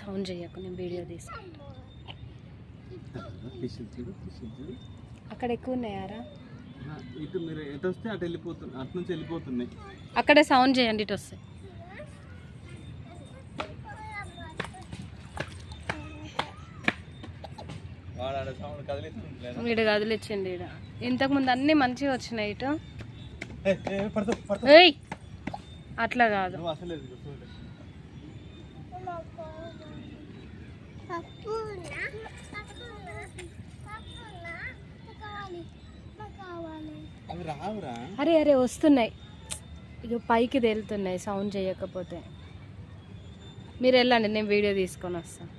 Sound చేయకు, నేను video తీసుకుంటా. అక్కడ ఎక్కువ ఉన్నాయారా? ఇటు మీరు ఎటు వస్తే అటు వెళ్ళిపోతుంది, అటు నుంచి వెళ్ళిపోతున్నాయి. అక్కడే సౌండ్ చేయండి, ఇటు వస్తాయి. వీడు కదిలిచ్చింది. ఈడ ఇంతకుముందు అన్నీ మంచిగా వచ్చినాయి. ఇటు ఏయ్ అట్లా కాదు. అరే అరే వస్తున్నాయి, ఇక పైకి తేలుతున్నాయి సౌండ్ చేయకపోతే. మీరు వెళ్ళండి, నేను వీడియో తీసుకొని వస్తాను.